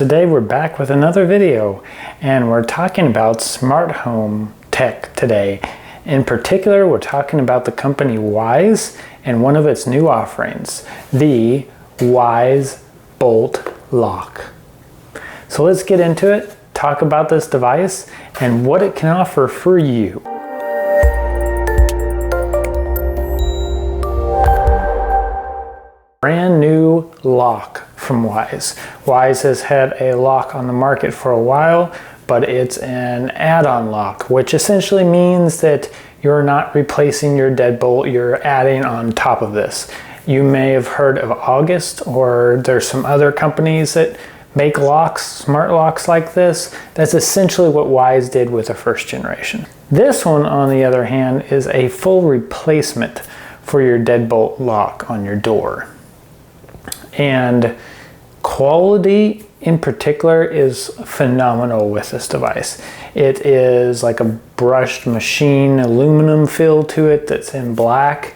Today we're back with another video, and we're talking about smart home tech today. In particular, we're talking about the company Wyze and one of its new offerings, the Wyze Bolt Lock. So let's get into it, talk about this device and what it can offer for you. Brand new lock from Wyze. Wyze has had a lock on the market for a while, but it's an add-on lock, which essentially means that you're not replacing your deadbolt, you're adding on top of this. You may have heard of August, or there's some other companies that make locks, smart locks like this. That's essentially what Wyze did with the first generation. This one, on the other hand, is a full replacement for your deadbolt lock on your door. And quality in particular is phenomenal with this device. It is like a brushed machine aluminum feel to it that's in black.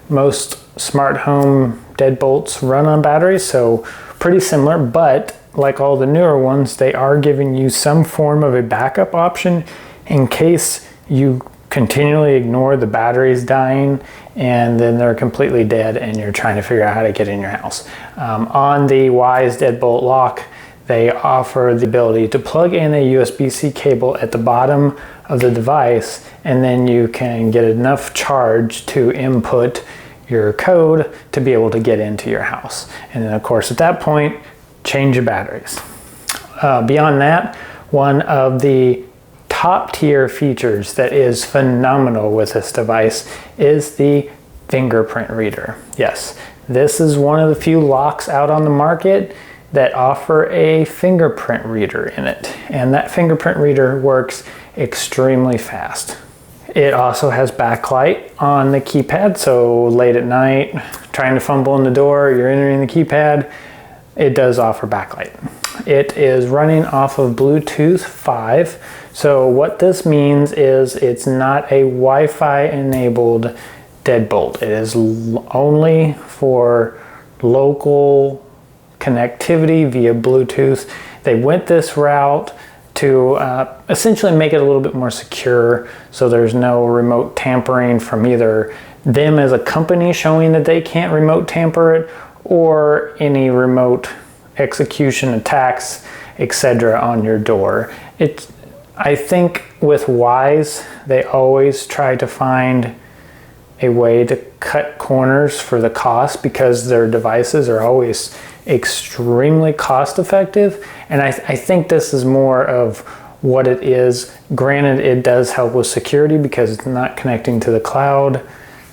Most smart home deadbolts run on batteries, so pretty similar, but like all the newer ones, they are giving you some form of a backup option in case you continually ignore the batteries dying and then they're completely dead and you're trying to figure out how to get in your house. On the Wyze deadbolt lock, they offer the ability to plug in a USB-C cable at the bottom of the device, and then you can get enough charge to input your code to be able to get into your house. And then of course at that point, change your batteries. Beyond that, one of the top tier features that is phenomenal with this device is the fingerprint reader. Yes, this is one of the few locks out on the market that offer a fingerprint reader in it, and that fingerprint reader works extremely fast. It also has backlight on the keypad, so late at night, trying to fumble in the door, you're entering the keypad, it does offer backlight. It is running off of Bluetooth 5. So what this means is it's not a Wi-Fi enabled deadbolt. It is only for local connectivity via Bluetooth. They went this route to essentially make it a little bit more secure, so there's no remote tampering from either them as a company showing that they can't remote tamper it, or any remote execution attacks, etc. on your door. I think with Wyze, they always try to find a way to cut corners for the cost because their devices are always extremely cost effective. And I think this is more of what it is. Granted, it does help with security because it's not connecting to the cloud.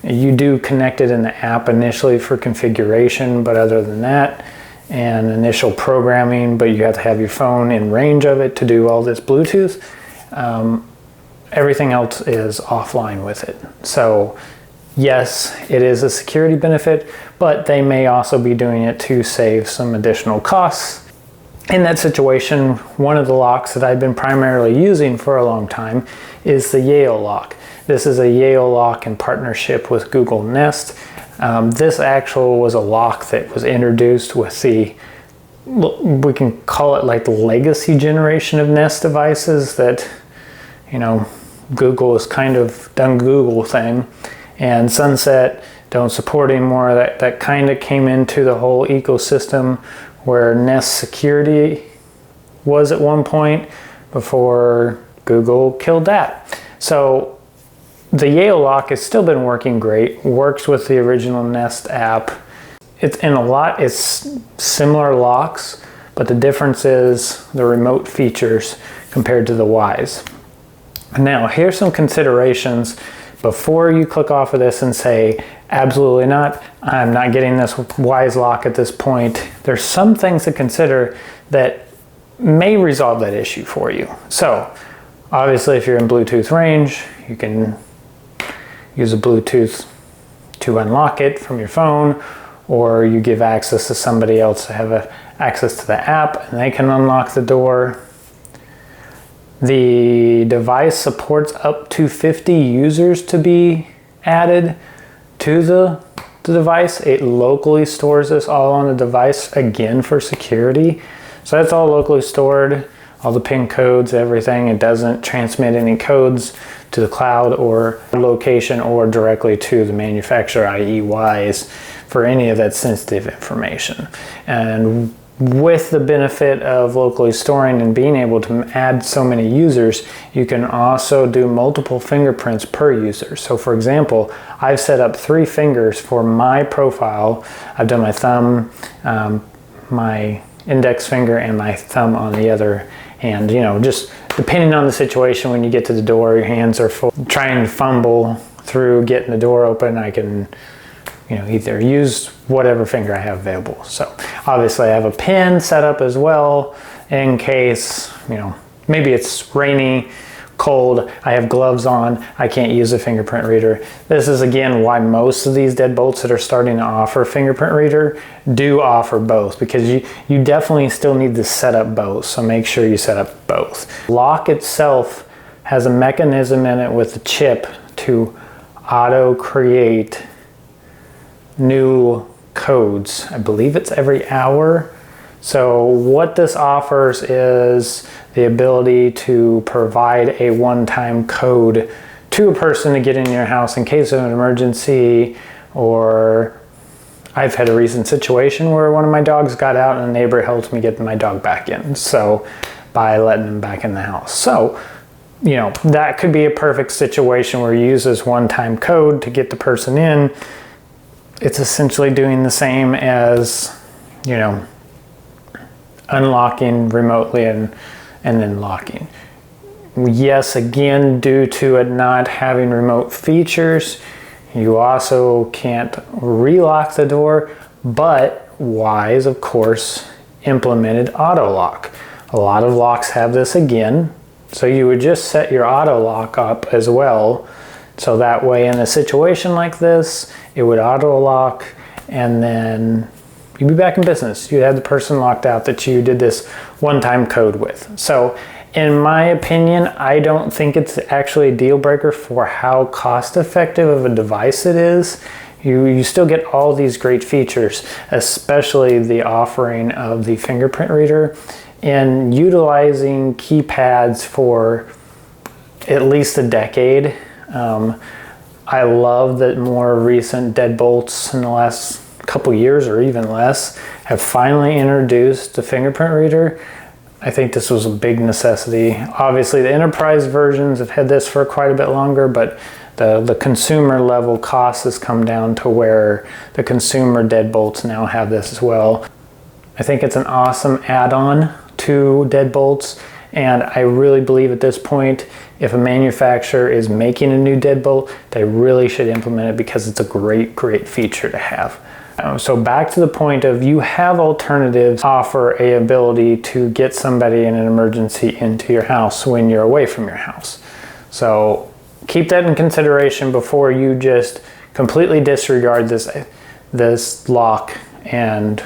You do connect it in the app initially for configuration, but other than that, and initial programming, but you have to have your phone in range of it to do all this Bluetooth. Everything else is offline with it. So yes, it is a security benefit, but they may also be doing it to save some additional costs. In that situation, one of the locks that I've been primarily using for a long time is the Yale lock. This is a Yale lock in partnership with Google Nest. This actual was a lock that was introduced with the, we can call it like the legacy generation of Nest devices that, you know, Google has kind of done Google thing, and Sunset don't support anymore. That kind of came into the whole ecosystem where Nest security was at one point before Google killed that. So the Yale lock has still been working great, works with the original Nest app. It's similar locks, but the difference is the remote features compared to the Wyze. Now, here's some considerations before you click off of this and say, absolutely not, I'm not getting this Wyze lock at this point. There's some things to consider that may resolve that issue for you. So, obviously, if you're in Bluetooth range, you can use a Bluetooth to unlock it from your phone, or you give access to somebody else to have access to the app and they can unlock the door. The device supports up to 50 users to be added to the device. It locally stores this all on the device, again for security. So that's all locally stored, all the PIN codes, everything. It doesn't transmit any codes to the cloud or location or directly to the manufacturer, i.e. Wyze, for any of that sensitive information. And with the benefit of locally storing and being able to add so many users, you can also do multiple fingerprints per user. So for example, I've set up 3 fingers for my profile. I've done my thumb, my index finger, and my thumb on the other hand. You know, just depending on the situation, when you get to the door, your hands are full, trying to fumble through getting the door open, I can, you know, either use whatever finger I have available. So obviously I have a pin set up as well in case, you know, maybe it's rainy, cold, I have gloves on, I can't use a fingerprint reader. This is again why most of these deadbolts that are starting to offer fingerprint reader do offer both, because you definitely still need to set up both. So make sure you set up both. Lock itself has a mechanism in it with a chip to auto create new codes. I believe it's every hour. So what this offers is the ability to provide a one-time code to a person to get in your house in case of an emergency. Or I've had a recent situation where one of my dogs got out and a neighbor helped me get my dog back in, so by letting him back in the house. So, you know, that could be a perfect situation where you use this one-time code to get the person in. It's essentially doing the same as, you know, unlocking remotely and then locking. Yes, again, due to it not having remote features, you also can't relock the door, but Wyze, of course, implemented auto lock. A lot of locks have this again, so you would just set your auto lock up as well. So that way in a situation like this, it would auto lock and then you'd be back in business. You'd have the person locked out that you did this one-time code with. So in my opinion, I don't think it's actually a deal breaker for how cost-effective of a device it is. You still get all these great features, especially the offering of the fingerprint reader and utilizing keypads for at least a decade. I love that more recent deadbolts in the last couple years or even less have finally introduced the fingerprint reader. I think this was a big necessity. Obviously the enterprise versions have had this for quite a bit longer, but the consumer level cost has come down to where the consumer deadbolts now have this as well. I think it's an awesome add-on to deadbolts, and I really believe at this point, if a manufacturer is making a new deadbolt, they really should implement it because it's a great feature to have. So back to the point of you have alternatives offer a ability to get somebody in an emergency into your house when you're away from your house. So keep that in consideration before you just completely disregard this lock and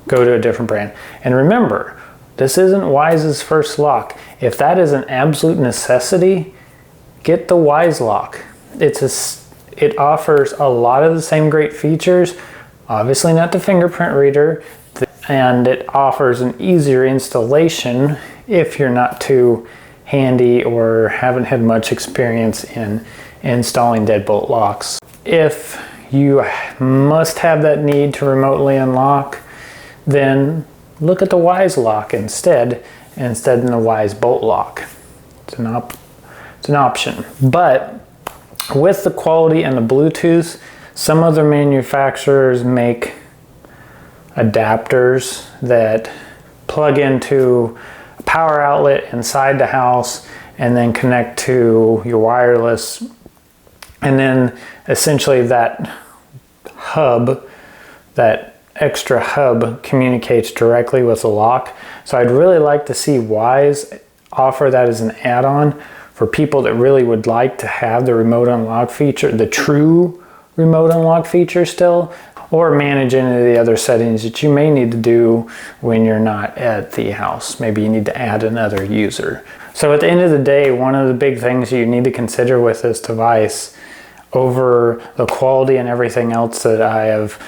go to a different brand. And remember, this isn't Wyze's first lock. If that is an absolute necessity, get the Wyze lock. It offers a lot of the same great features, obviously not the fingerprint reader, and it offers an easier installation if you're not too handy or haven't had much experience in installing deadbolt locks. If you must have that need to remotely unlock, then look at the Wyze lock instead in the Wyze bolt lock. It's an option. But with the quality and the Bluetooth, some other manufacturers make adapters that plug into a power outlet inside the house and then connect to your wireless. And then essentially that hub, that extra hub, communicates directly with the lock. So I'd really like to see Wyze offer that as an add-on for people that really would like to have the remote unlock feature, the true remote unlock feature still, or manage any of the other settings that you may need to do when you're not at the house. Maybe you need to add another user. So at the end of the day, one of the big things you need to consider with this device, over the quality and everything else that I have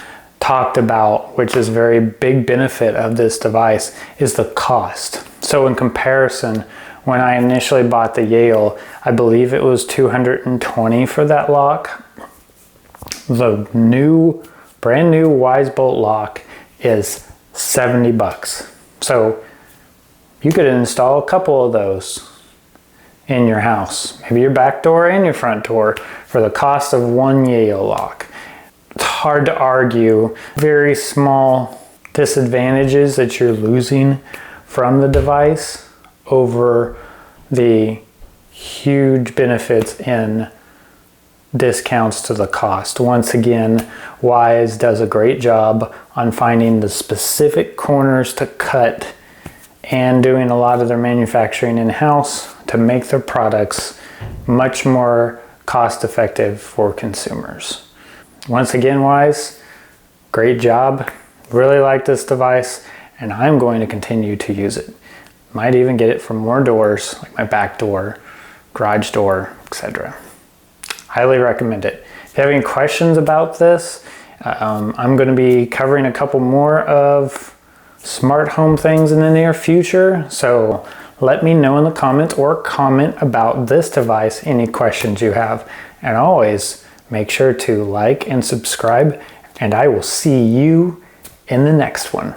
talked about, which is a very big benefit of this device, is the cost. So in comparison, when I initially bought the Yale, I believe it was $220 for that lock. The brand new Wyze bolt lock is $70. So you could install a couple of those in your house, maybe your back door and your front door, for the cost of one Yale lock. It's hard to argue very small disadvantages that you're losing from the device over the huge benefits in discounts to the cost. Once again, Wyze does a great job on finding the specific corners to cut and doing a lot of their manufacturing in-house to make their products much more cost-effective for consumers. Once again, Wyze, great job. Really like this device, and I'm going to continue to use it. Might even get it for more doors, like my back door, garage door, etc. Highly recommend it. If you have any questions about this, I'm going to be covering a couple more of smart home things in the near future, so let me know in the comments or comment about this device any questions you have. And always make sure to like and subscribe, and I will see you in the next one.